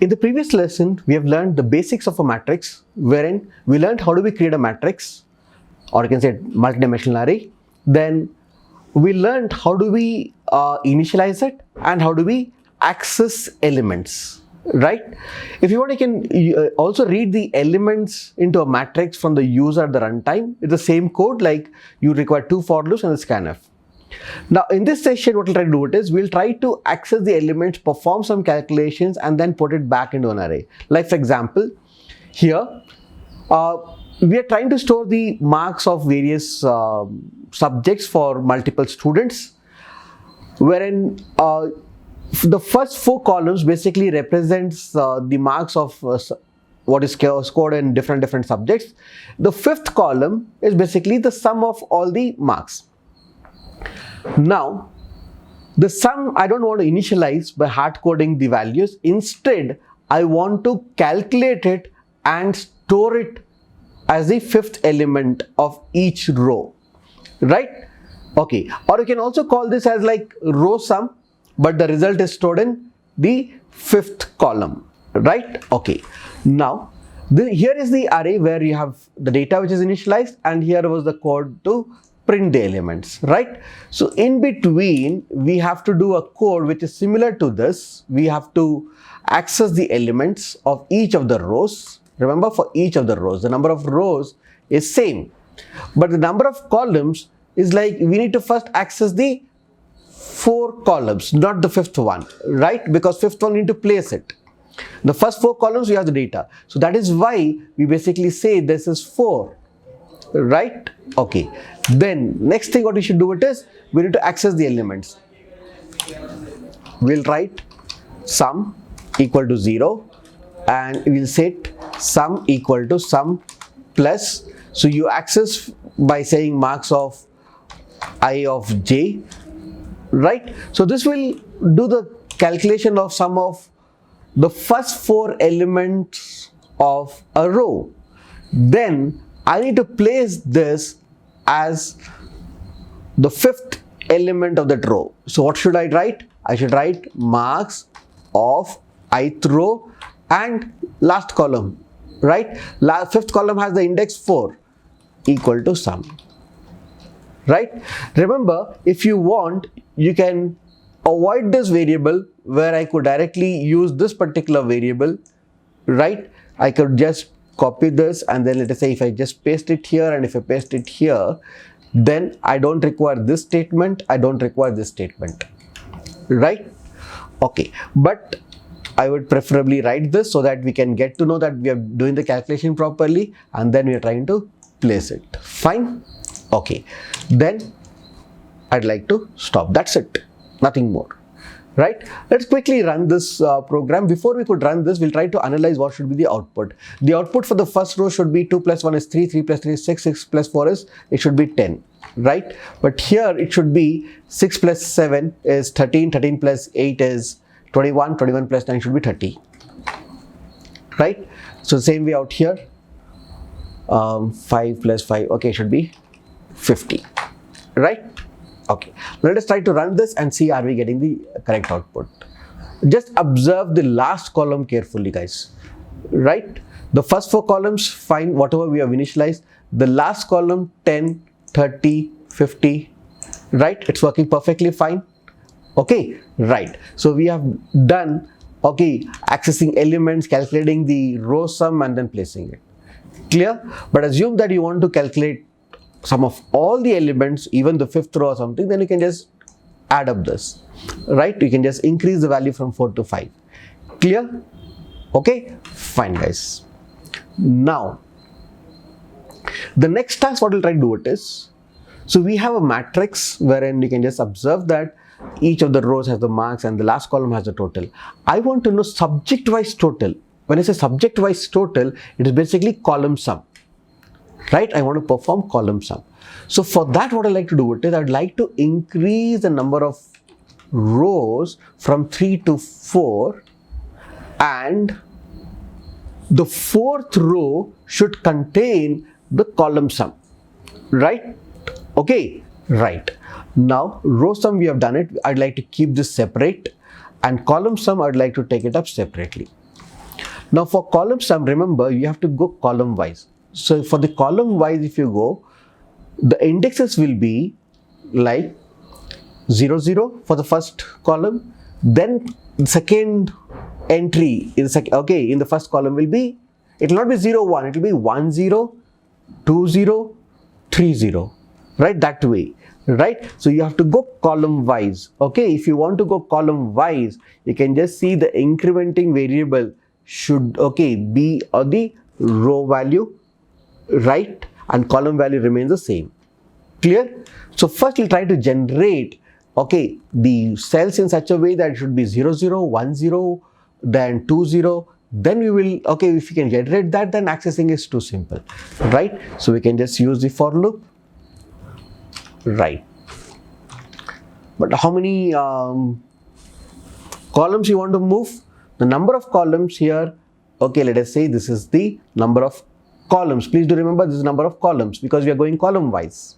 In the previous lesson, we have learned the basics of a matrix, wherein we learned how do we create a matrix, or you can say multidimensional array. Then we learned how do we initialize it and how do we access elements, right? If you want, you can also read the elements into a matrix from the user at the runtime. It's the same code, like you require 2 for loops and a scanf. Now in this session, what we'll try to do is we'll try to access the elements, perform some calculations, and then put it back into an array. Like for example, here we are trying to store the marks of various subjects for multiple students, wherein the first 4 columns basically represents the marks of what is scored in different subjects. The 5th column is basically the sum of all the marks. Now the sum I don't want to initialize by hard coding the values. Instead, I want to calculate it and store it as the 5th element of each row, right? Okay, or you can also call this as like row sum, but the result is stored in the 5th column, right? Okay, now here is the array where you have the data which is initialized, and here was the code to print the elements, right? So in between, we have to do a code which is similar to this. We have to access the elements of each of the rows. Remember, for each of the rows, the number of rows is same, but the number of columns is like we need to first access the 4 columns, not the 5th one, right? Because 5th one we need to place it. The first 4 columns we have the data, so that is why we basically say this is 4, right? Okay, then next thing what we should do it is we need to access the elements. We'll write sum equal to 0, and we'll set sum equal to sum plus, so you access by saying marks of I of j, right? So this will do the calculation of sum of the first 4 elements of a row. Then I need to place this as the 5th element of that row. So what should I write? I should write marks of ith row and last column, right? 5th column has the index 4 equal to sum, right? Remember, if you want, you can avoid this variable where I could directly use this particular variable, right? I could just copy this, and then let us say if I just paste it here and if I paste it here, then I don't require this statement, I don't require this statement, right? Okay, but I would preferably write this so that we can get to know that we are doing the calculation properly, and then we are trying to place it. Fine. Okay, then I'd like to stop. That's it, nothing more, right? Let's quickly run this program. Before we could run this, we'll try to analyze what should be the output. The output for the first row should be 2 plus 1 is 3, 3 plus 3 is 6, 6 plus 4 is, it should be 10, right? But here it should be 6 plus 7 is 13, 13 plus 8 is 21, 21 plus 9 should be 30, right? So same way out here, 5 plus 5, okay, should be 50, right? Okay, let us try to run this and see are we getting the correct output. Just observe the last column carefully, guys, right? The first 4 columns, fine, whatever we have initialized. The last column, 10, 30, 50, right? It's working perfectly fine. Okay, right. So we have done, okay, accessing elements, calculating the row sum, and then placing it. Clear? But assume that you want to calculate sum of all the elements, even the 5th row or something, then you can just add up this, right? You can just increase the value from 4 to 5. Clear? Okay, fine, guys. Now the next task what we'll try to do it is, so we have a matrix wherein you can just observe that each of the rows has the marks and the last column has the total. I want to know subject wise total. When I say subject wise total, it is basically column sum, right? I want to perform column sum. So for that, what I like to do it is I'd like to increase the number of rows from 3 to 4, and the 4th row should contain the column sum, right? Okay, right. Now row sum we have done it. I'd like to keep this separate, and column sum I'd like to take it up separately. Now for column sum, remember you have to go column wise. So for the column wise, if you go, the indexes will be like 0 0 for the first column, then the second entry in the first column will be, it will not be 0 1, it will be 1 0 2 0 3 0, right, that way, right? So you have to go column wise. Okay, if you want to go column wise, you can just see the incrementing variable should be the row value, right, and column value remains the same. Clear? So first we'll try to generate the cells in such a way that it should be 0 0 1 0, then 2 0, then we will, if you can generate that, then accessing is too simple, right? So we can just use the for loop, right? But how many columns you want to move? The number of columns here, let us say this is the number of columns. Please do remember this is number of columns because we are going column wise,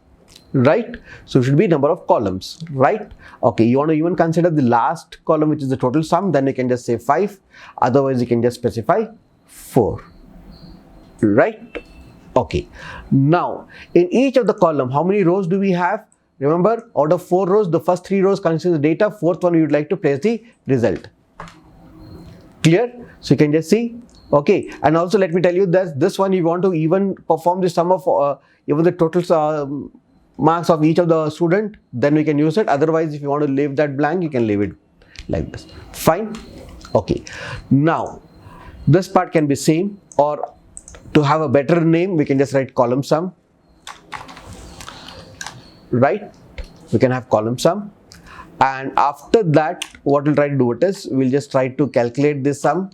right? So it should be number of columns, right? You want to even consider the last column, which is the total sum, then you can just say 5, otherwise you can just specify 4, right? Now in each of the column, how many rows do we have? Remember, out of 4 rows, the first 3 rows consider the data, fourth one we would like to place the result. Clear? So you can just see, and also let me tell you that this one you want to even perform the sum of even the total marks of each of the student, then we can use it. Otherwise, if you want to leave that blank, you can leave it like this. Fine. Now this part can be same, or to have a better name, we can just write column sum, right? We can have column sum, and after that what we'll try to do it is we'll just try to calculate this sum.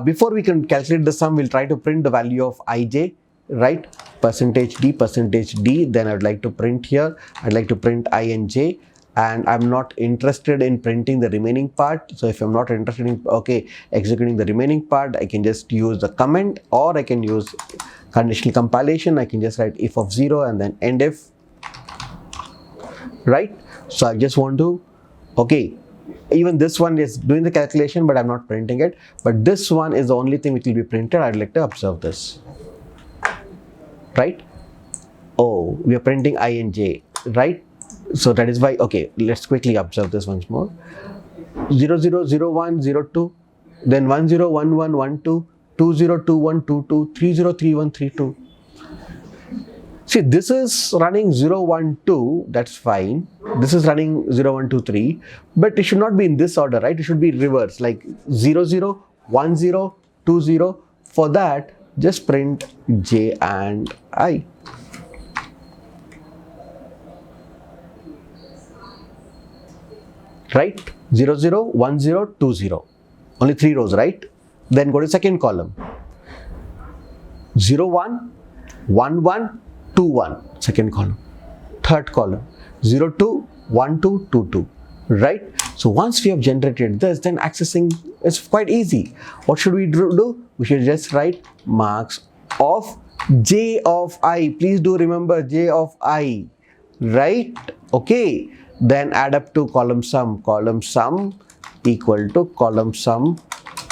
Before we can calculate the sum, we'll try to print the value of ij, right? Percentage d, then I would like to print here, I'd like to print I and j, and I'm not interested in printing the remaining part. So if I'm not interested in executing the remaining part, I can just use the comment, or I can use conditional compilation. I can just write if of 0 and then end if, right? So I just want to even this one is doing the calculation, but I'm not printing it, but this one is the only thing which will be printed. I'd like to observe this, right? We are printing I and j, right? So that is why, let's quickly observe this once more. 0 0 0 1 0 2, then 1 0 1 1 1 2, 2 0 2 1 2 2, 3 0 3 1 3 2. See, this is running 0 1 2, that's fine. This is running 0 1 2 3, but it should not be in this order, right? It should be reverse, like 0 0 1 0 2 0. For that, just print j and I. Right? 0 0 1 0 2 0. Only 3 rows, right? Then go to second column. 0 1 1 1 2 1, second column. Third column, 0 2 1 2 2 2, right? So once we have generated this, then accessing is quite easy. What should we do? We should just write marks of j of I. Please do remember j of I, right? Then add up to column sum equal to column sum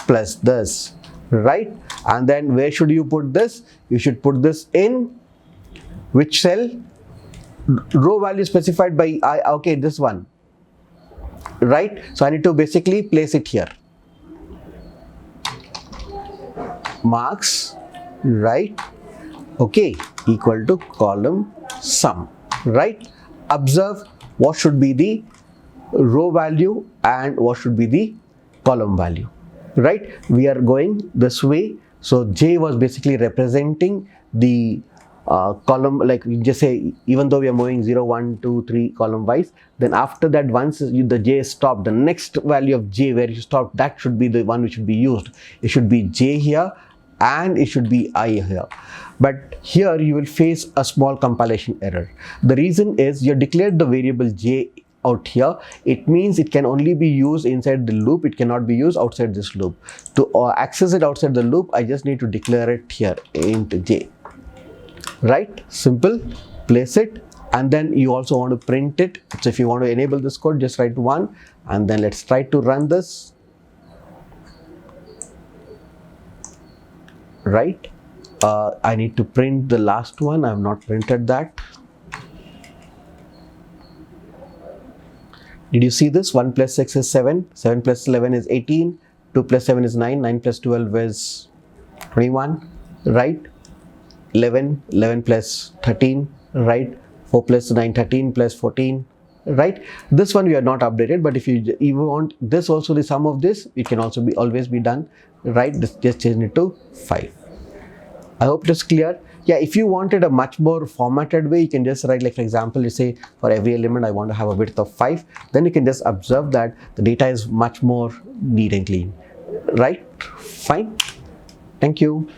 plus this, right? And then where should you put this? You should put this in which cell? Row value specified by I, this one, right? So I need to basically place it here. Marks, right? Equal to column sum, right? Observe what should be the row value and what should be the column value, right? We are going this way. So j was basically representing the column, like we just say, even though we are moving 0 1 2 3 column wise, then after that, once the j is stopped, the next value of j where you stopped, that should be the one which should be used. It should be j here and it should be I here. But here you will face a small compilation error. The reason is you declared the variable j out here. It means it can only be used inside the loop. It cannot be used outside this loop. To access it outside the loop, I just need to declare it here, int j. Right? Simple. Place it, and then you also want to print it. So if you want to enable this code, just write 1, and then let's try to run this. right? I need to print the last one. I have not printed that. Did you see this? 1 plus 6 is 7, 7 plus 11 is 18, 2 plus 7 is 9, 9 plus 12 is 21, right? 11 plus 13, right? 4 plus 9, 13 plus 14, right? This one we are not updated, but if you want this also, the sum of this, it can also be always be done, right? Just change it to 5. I hope it is clear. Yeah, if you wanted a much more formatted way, you can just write, like for example, you say for every element I want to have a width of 5, then you can just observe that the data is much more neat and clean, right? Fine. Thank you.